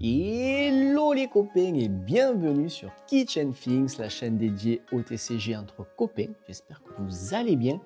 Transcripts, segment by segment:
Hello les copains et bienvenue sur Kitchen Things, la chaîne dédiée au TCG entre copains. J'espère que vous allez bien.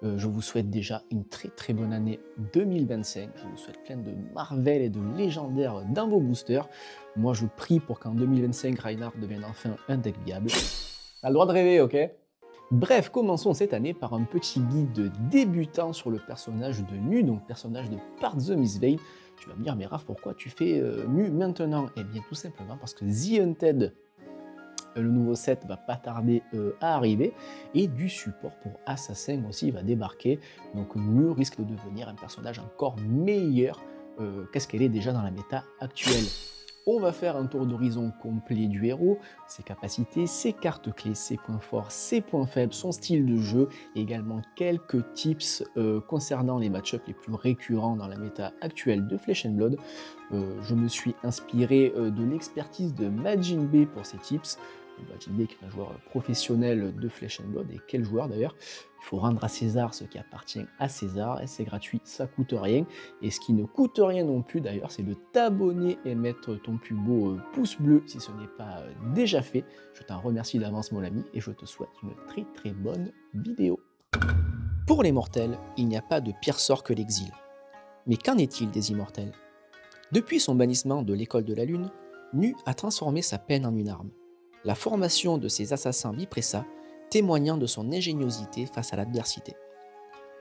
Je vous souhaite déjà une très bonne année 2025. Je vous souhaite plein de Marvel et de légendaires dans vos boosters. Moi je prie pour qu'en 2025 Reinhardt devienne enfin un deck viable. T'as le droit de rêver, ok? Bref, commençons cette année par un petit guide débutant sur le personnage de Mu, donc personnage de Part the Miss Veil. Tu vas me dire, mais Raph, pourquoi tu fais Mu maintenant? Eh bien, tout simplement parce que The Hunted, le nouveau set, va pas tarder à arriver, et du support pour Assassin aussi va débarquer. Donc Mu risque de devenir un personnage encore meilleur qu'est-ce qu'elle est déjà dans la méta actuelle. On va faire un tour d'horizon complet du héros, ses capacités, ses cartes clés, ses points forts, ses points faibles, son style de jeu, et également quelques tips concernant les match-ups les plus récurrents dans la méta actuelle de Flesh and Blood. Je me suis inspiré de l'expertise de Majin B pour ces tips. Majin B qui est un joueur professionnel de Flesh and Blood, et quel joueur d'ailleurs. Il faut rendre à César ce qui appartient à César, et c'est gratuit, ça coûte rien. Et ce qui ne coûte rien non plus d'ailleurs, c'est de t'abonner et mettre ton plus beau pouce bleu si ce n'est pas déjà fait. Je t'en remercie d'avance mon ami, et je te souhaite une très bonne vidéo. Pour les mortels, il n'y a pas de pire sort que l'exil. Mais qu'en est-il des immortels? Depuis son bannissement de l'école de la lune, Nu a transformé sa peine en une arme. La formation de ses assassins Vipressa témoignant de son ingéniosité face à l'adversité.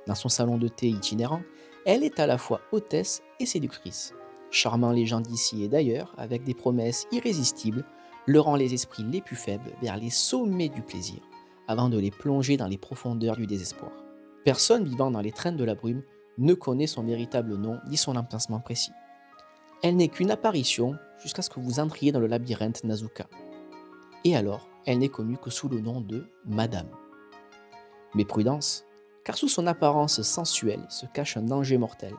Dans son salon de thé itinérant, elle est à la fois hôtesse et séductrice, charmant les gens d'ici et d'ailleurs avec des promesses irrésistibles, leurrant les esprits les plus faibles vers les sommets du plaisir, avant de les plonger dans les profondeurs du désespoir. Personne vivant dans les traînes de la brume ne connaît son véritable nom ni son emplacement précis. Elle n'est qu'une apparition jusqu'à ce que vous entriez dans le labyrinthe Nazuka. Et alors, elle n'est connue que sous le nom de Madame. Mais prudence, car sous son apparence sensuelle se cache un danger mortel.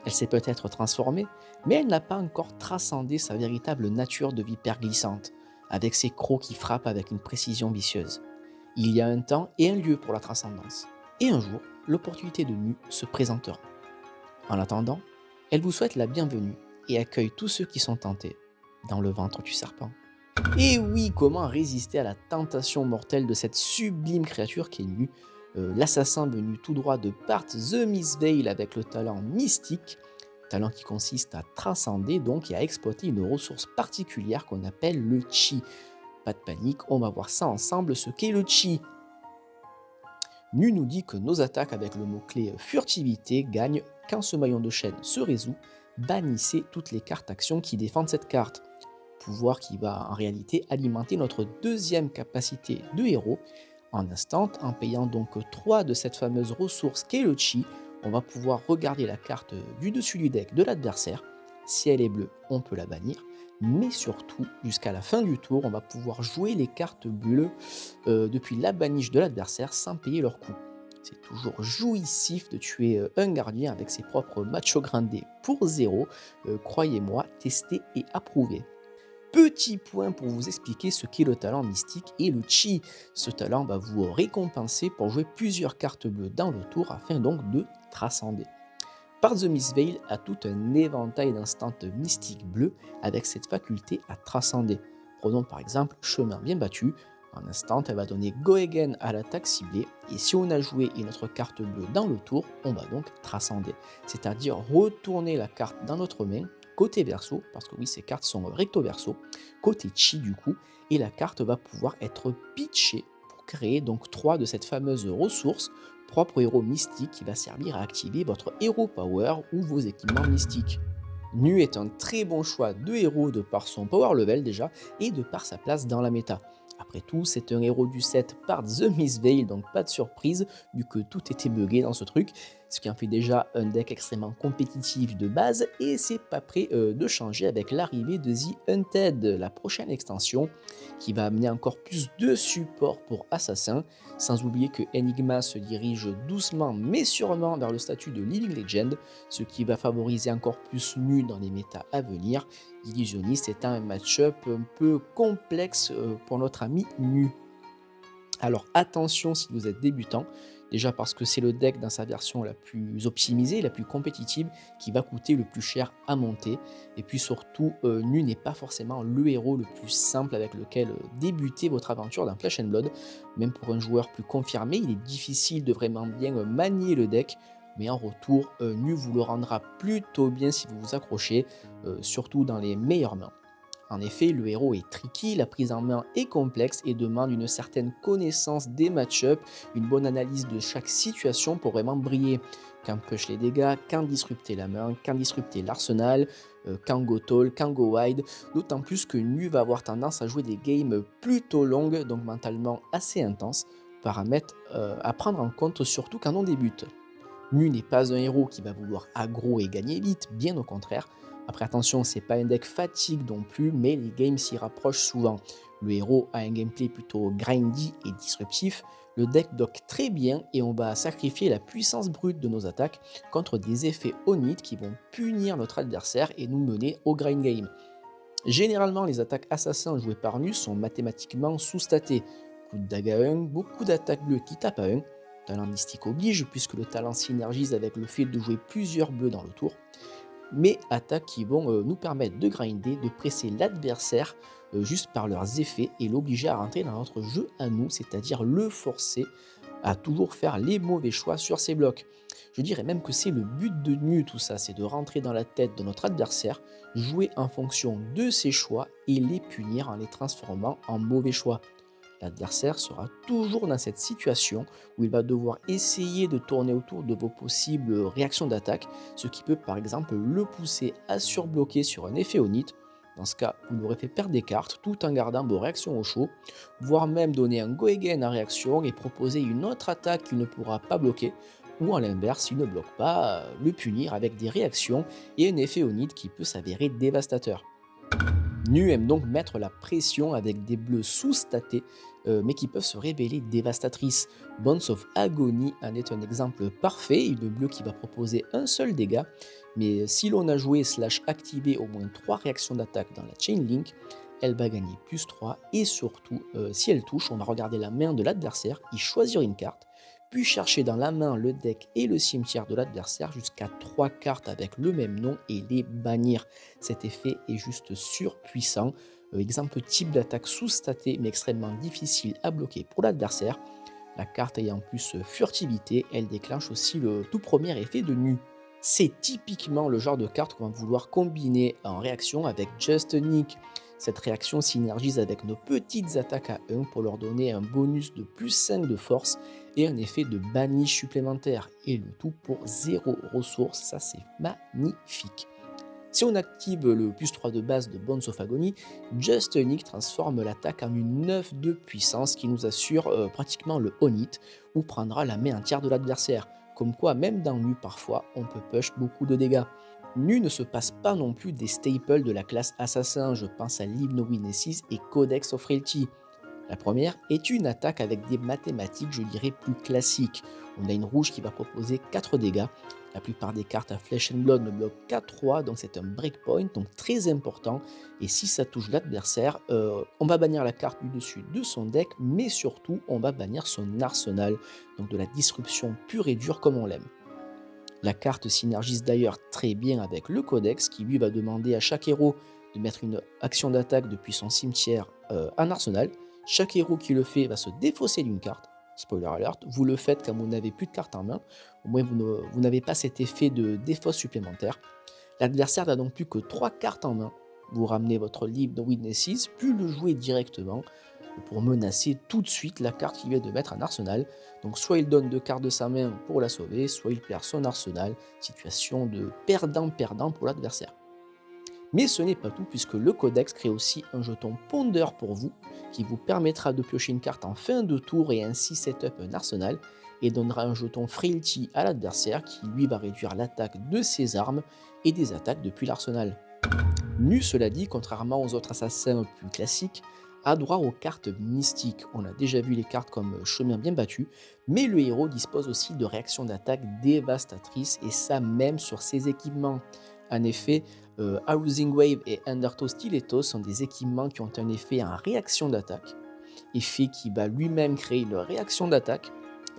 Elle s'est peut-être transformée, mais elle n'a pas encore transcendé sa véritable nature de vipère glissante, avec ses crocs qui frappent avec une précision vicieuse. Il y a un temps et un lieu pour la transcendance. Et un jour, l'opportunité de Mu se présentera. En attendant, elle vous souhaite la bienvenue et accueille tous ceux qui sont tentés dans le ventre du serpent. Et oui, comment résister à la tentation mortelle de cette sublime créature qui est Mu, l'assassin venu tout droit de Part the Miss Veil avec le talent mystique, talent qui consiste à transcender donc et à exploiter une ressource particulière qu'on appelle le Chi. Pas de panique, on va voir ça ensemble ce qu'est le Chi. Mu nous dit que nos attaques avec le mot-clé furtivité gagnent quand ce maillon de chaîne se résout. Bannissez toutes les cartes actions qui défendent cette carte. Pouvoir qui va en réalité alimenter notre deuxième capacité de héros. En instant, en payant donc 3 de cette fameuse ressource qu'est le Chi, on va pouvoir regarder la carte du dessus du deck de l'adversaire. Si elle est bleue, on peut la bannir. Mais surtout, jusqu'à la fin du tour, on va pouvoir jouer les cartes bleues depuis la baniche de l'adversaire sans payer leur coût. C'est toujours jouissif de tuer un gardien avec ses propres macho grindés pour 0. Croyez-moi, testé et approuvé. Petit point pour vous expliquer ce qu'est le talent mystique et le Chi. Ce talent va vous récompenser pour jouer plusieurs cartes bleues dans le tour afin donc de transcender. Part the Miss Veil a tout un éventail d'instants mystiques bleus avec cette faculté à transcender. Prenons par exemple Chemin bien battu. En instant, elle va donner Go Again à l'attaque ciblée, et si on a joué une autre carte bleue dans le tour, on va donc transcender, c'est-à-dire retourner la carte dans notre main, côté verso, parce que oui, ces cartes sont recto verso, côté Chi du coup, et la carte va pouvoir être pitchée pour créer donc 3 de cette fameuse ressource, propre au héros mystique qui va servir à activer votre Hero Power ou vos équipements mystiques. Nu est un très bon choix de héros de par son power level déjà et de par sa place dans la méta. Après tout, c'est un héros du set par The Miss Veil, donc pas de surprise vu que tout était buggé dans ce truc, ce qui en fait déjà un deck extrêmement compétitif de base, et c'est pas prêt de changer avec l'arrivée de The Hunted, la prochaine extension qui va amener encore plus de support pour Assassin, sans oublier que Enigma se dirige doucement mais sûrement vers le statut de Living Legend, ce qui va favoriser encore plus Nu dans les méta à venir, Illusionniste étant un match-up un peu complexe pour notre ami Nu. Alors attention si vous êtes débutant, Déjà parce que c'est le deck dans sa version la plus optimisée, la plus compétitive, qui va coûter le plus cher à monter. Et puis surtout, Nu n'est pas forcément le héros le plus simple avec lequel débuter votre aventure dans Flesh and Blood. Même pour un joueur plus confirmé, il est difficile de vraiment bien manier le deck. Mais en retour, Nu vous le rendra plutôt bien si vous vous accrochez, surtout dans les meilleures mains. En effet, le héros est tricky, la prise en main est complexe et demande une certaine connaissance des match-ups, une bonne analyse de chaque situation pour vraiment briller. Quand push les dégâts, quand disrupter la main, quand disrupter l'arsenal, quand go tall, quand go wide, d'autant plus que Nu va avoir tendance à jouer des games plutôt longues, donc mentalement assez intenses, paramètres à prendre en compte surtout quand on débute. Nu n'est pas un héros qui va vouloir aggro et gagner vite, bien au contraire. Après attention, c'est pas un deck fatigue non plus, mais les games s'y rapprochent souvent. Le héros a un gameplay plutôt grindy et disruptif, le deck dock très bien et on va sacrifier la puissance brute de nos attaques contre des effets Onit qui vont punir notre adversaire et nous mener au grind game. Généralement, les attaques assassins jouées par Nu sont mathématiquement sous-statées. Coup de dague à 1, beaucoup d'attaques bleues qui tapent à 1. Talent mystique oblige, puisque le talent synergise avec le fait de jouer plusieurs bleus dans le tour. Mais attaques qui vont nous permettre de grinder, de presser l'adversaire juste par leurs effets et l'obliger à rentrer dans notre jeu à nous, c'est-à-dire le forcer à toujours faire les mauvais choix sur ses blocs. Je dirais même que c'est le but de Nu tout ça, c'est de rentrer dans la tête de notre adversaire, jouer en fonction de ses choix et les punir en les transformant en mauvais choix. L'adversaire sera toujours dans cette situation où il va devoir essayer de tourner autour de vos possibles réactions d'attaque, ce qui peut par exemple le pousser à surbloquer sur un effet Onit. Dans ce cas, vous l'aurez fait perdre des cartes tout en gardant vos réactions au chaud, voire même donner un go again en réaction et proposer une autre attaque qu'il ne pourra pas bloquer, ou à l'inverse, s'il ne bloque pas, le punir avec des réactions et un effet Onit qui peut s'avérer dévastateur. Nu aime donc mettre la pression avec des bleus sous-statés, mais qui peuvent se révéler dévastatrices. Bonds of Agony en est un exemple parfait, une bleue qui va proposer un seul dégât, mais si l'on a joué / activé au moins 3 réactions d'attaque dans la Chain Link, elle va gagner plus 3 et surtout, si elle touche, on va regarder la main de l'adversaire, y choisir une carte, puis chercher dans la main le deck et le cimetière de l'adversaire jusqu'à 3 cartes avec le même nom et les bannir. Cet effet est juste surpuissant. Exemple type d'attaque sous-statée mais extrêmement difficile à bloquer pour l'adversaire. La carte ayant plus furtivité, elle déclenche aussi le tout premier effet de Nu. C'est typiquement le genre de carte qu'on va vouloir combiner en réaction avec Just Nick. Cette réaction synergise avec nos petites attaques à 1 pour leur donner un bonus de plus 5 de force et un effet de banish supplémentaire. Et le tout pour 0 ressources, ça c'est magnifique. Si on active le plus 3 de base de Bonds of Agony, Just Nick transforme l'attaque en une 9 de puissance qui nous assure pratiquement le on-hit ou prendra la main entière de l'adversaire. Comme quoi, même dans Nu, parfois, on peut push beaucoup de dégâts. Nu ne se passe pas non plus des staples de la classe assassin, je pense à Leave No Witnesses et Codex of Frailty. La première est une attaque avec des mathématiques, je dirais, plus classiques. On a une rouge qui va proposer 4 dégâts. La plupart des cartes à Flesh and Blood ne bloquent qu'à 3, donc c'est un breakpoint, donc très important. Et si ça touche l'adversaire, on va bannir la carte du dessus de son deck, mais surtout, on va bannir son arsenal, donc de la disruption pure et dure comme on l'aime. La carte synergise d'ailleurs très bien avec le codex qui lui va demander à chaque héros de mettre une action d'attaque depuis son cimetière en arsenal. Chaque héros qui le fait va se défausser d'une carte. Spoiler alert, vous le faites quand vous n'avez plus de carte en main, au moins vous n'avez pas cet effet de défausse supplémentaire. L'adversaire n'a donc plus que 3 cartes en main. Vous ramenez votre Leave No Witnesses, puis le jouez directement pour menacer tout de suite la carte qu'il vient de mettre en arsenal. Donc soit il donne 2 cartes de sa main pour la sauver, soit il perd son arsenal, situation de perdant-perdant pour l'adversaire. Mais ce n'est pas tout puisque le codex crée aussi un jeton Ponder pour vous qui vous permettra de piocher une carte en fin de tour et ainsi setup un arsenal et donnera un jeton Frailty à l'adversaire qui lui va réduire l'attaque de ses armes et des attaques depuis l'arsenal. Nu, cela dit, contrairement aux autres assassins plus classiques, a droit aux cartes mystiques. On a déjà vu les cartes comme chemin bien battu, mais le héros dispose aussi de réactions d'attaque dévastatrices et ça même sur ses équipements. En effet, Housing Wave et Undertow Stiletto sont des équipements qui ont un effet en réaction d'attaque, effet qui va lui-même créer une réaction d'attaque,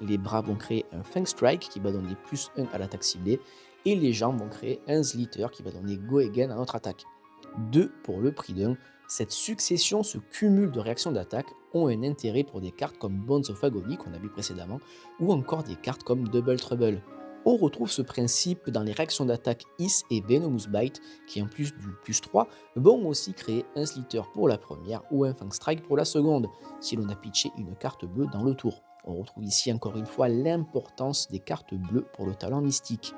Les bras vont créer un Fang Strike qui va donner +1 à l'attaque ciblée. Et les jambes vont créer un Slither qui va donner Go Again à notre attaque. 2 pour le prix d'un. Cette succession, ce cumul de réactions d'attaque ont un intérêt pour des cartes comme Bones of Agony qu'on a vu précédemment ou encore des cartes comme Double Trouble. On retrouve ce principe dans les réactions d'attaque Hiss et Venomous Bite qui en plus du +3 vont aussi créer un Slither pour la première ou un Fang Strike pour la seconde si l'on a pitché une carte bleue dans le tour. On retrouve ici encore une fois l'importance des cartes bleues pour le talent mystique.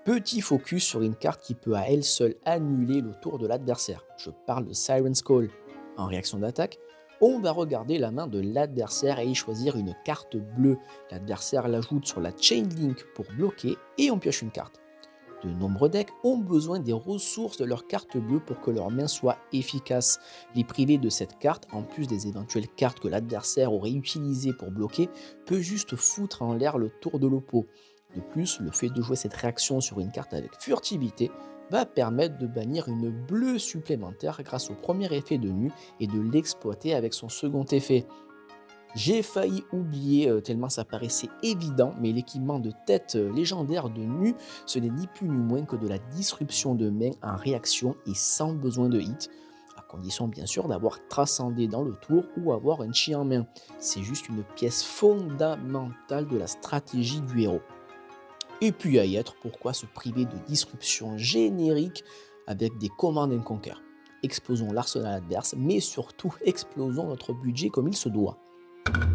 Petit focus sur une carte qui peut à elle seule annuler le tour de l'adversaire. Je parle de Siren's Call. En réaction d'attaque, on va regarder la main de l'adversaire et y choisir une carte bleue. L'adversaire l'ajoute sur la Chain Link pour bloquer et on pioche une carte. De nombreux decks ont besoin des ressources de leur carte bleue pour que leur main soit efficace. Les priver de cette carte, en plus des éventuelles cartes que l'adversaire aurait utilisées pour bloquer, peut juste foutre en l'air le tour de l'oppo. De plus, le fait de jouer cette réaction sur une carte avec furtivité va permettre de bannir une bleue supplémentaire grâce au premier effet de nu et de l'exploiter avec son second effet. J'ai failli oublier tellement ça paraissait évident, mais l'équipement de tête légendaire de nu, ce n'est ni plus ni moins que de la disruption de main en réaction et sans besoin de hit, à condition bien sûr d'avoir transcendé dans le tour ou avoir un chi en main. C'est juste une pièce fondamentale de la stratégie du héros. Et puis à y être, pourquoi se priver de disruption générique avec des Command and Conquer? Explosons l'arsenal adverse, mais surtout explosons notre budget comme il se doit.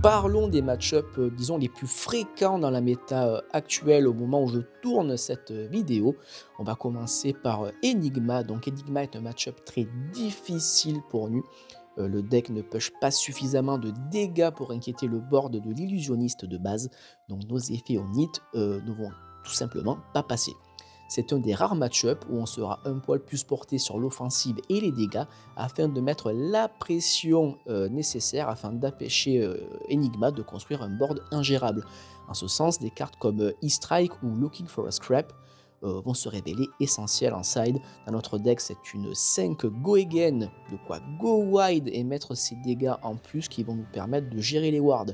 Parlons des match-ups, disons, les plus fréquents dans la méta actuelle au moment où je tourne cette vidéo. On va commencer par Enigma. Donc Enigma est un match-up très difficile pour nous. Le deck ne push pas suffisamment de dégâts pour inquiéter le board de l'illusionniste de base. Donc nos effets en hit ne vont tout simplement pas passer. C'est un des rares match-ups où on sera un poil plus porté sur l'offensive et les dégâts afin de mettre la pression nécessaire afin d'empêcher Enigma de construire un board ingérable. En ce sens, des cartes comme E-Strike ou Looking for a Scrap vont se révéler essentielles en side. Dans notre deck, c'est une 5 Go Again, de quoi go wide et mettre ces dégâts en plus qui vont nous permettre de gérer les wards.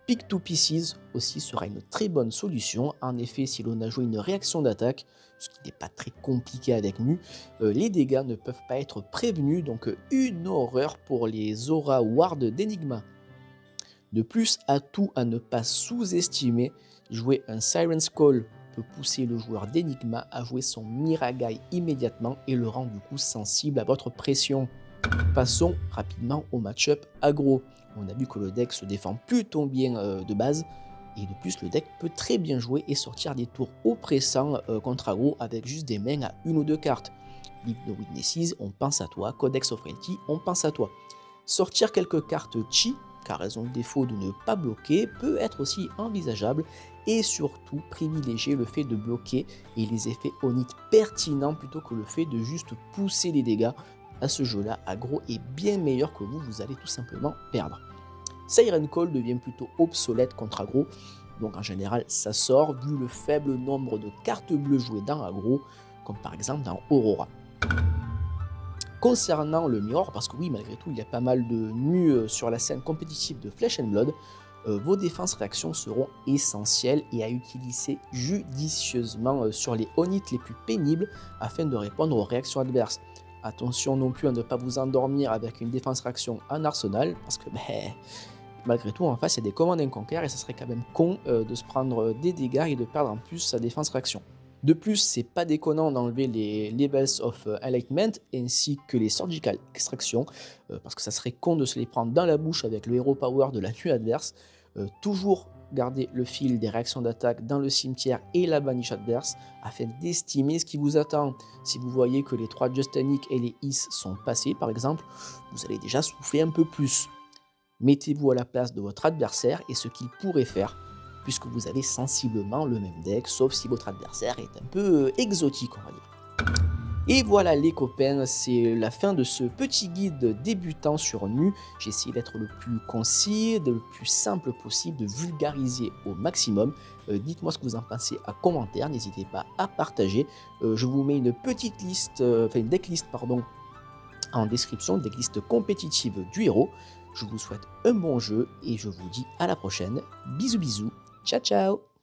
Pick to Pieces aussi sera une très bonne solution. En effet, si l'on a joué une réaction d'attaque, ce qui n'est pas très compliqué avec Nu, les dégâts ne peuvent pas être prévenus, donc une horreur pour les aura wards d'Enigma. De plus, atout à ne pas sous-estimer, jouer un Siren's Call peut pousser le joueur d'Enigma à jouer son Miragai immédiatement et le rend du coup sensible à votre pression. Passons rapidement au match-up aggro. On a vu que le deck se défend plutôt bien de base, et de plus le deck peut très bien jouer et sortir des tours oppressants contre aggro avec juste des mains à une ou deux cartes. Leave the Witnesses, on pense à toi. Codex of Reality, on pense à toi. Sortir quelques cartes chi, car elles ont le défaut de ne pas bloquer, peut être aussi envisageable, et surtout privilégier le fait de bloquer et les effets on hit pertinents plutôt que le fait de juste pousser les dégâts. À ce jeu-là, aggro est bien meilleur que vous, vous allez tout simplement perdre. Siren Call devient plutôt obsolète contre aggro, donc en général ça sort vu le faible nombre de cartes bleues jouées dans aggro, comme par exemple dans Aurora. Concernant le Mirror, parce que oui, malgré tout, il y a pas mal de nus sur la scène compétitive de Flesh and Blood, vos défenses réactions seront essentielles et à utiliser judicieusement sur les on-hit les plus pénibles afin de répondre aux réactions adverses. Attention non plus à ne pas vous endormir avec une défense-réaction en arsenal, parce que malgré tout, en face, il y a des Command and Conquer et ça serait quand même con de se prendre des dégâts et de perdre en plus sa défense-réaction. De plus, c'est pas déconnant d'enlever les Levels of Enlightenment ainsi que les Surgical Extraction, parce que ça serait con de se les prendre dans la bouche avec le Hero Power de la nuit adverse. Toujours garder le fil des réactions d'attaque dans le cimetière et la banish adverse afin d'estimer ce qui vous attend. Si vous voyez que les 3 Justanic et les Is sont passés par exemple, vous allez déjà souffler un peu plus. Mettez-vous à la place de votre adversaire et ce qu'il pourrait faire, puisque vous avez sensiblement le même deck, sauf si votre adversaire est un peu exotique, on va dire. Et voilà les copains, c'est la fin de ce petit guide débutant sur Nu. J'ai essayé d'être le plus concis, le plus simple possible, de vulgariser au maximum. Dites-moi ce que vous en pensez en commentaire, n'hésitez pas à partager. Je vous mets une petite liste, une decklist pardon, en description, une decklist compétitive du héros. Je vous souhaite un bon jeu et je vous dis à la prochaine. Bisous bisous. Ciao, ciao!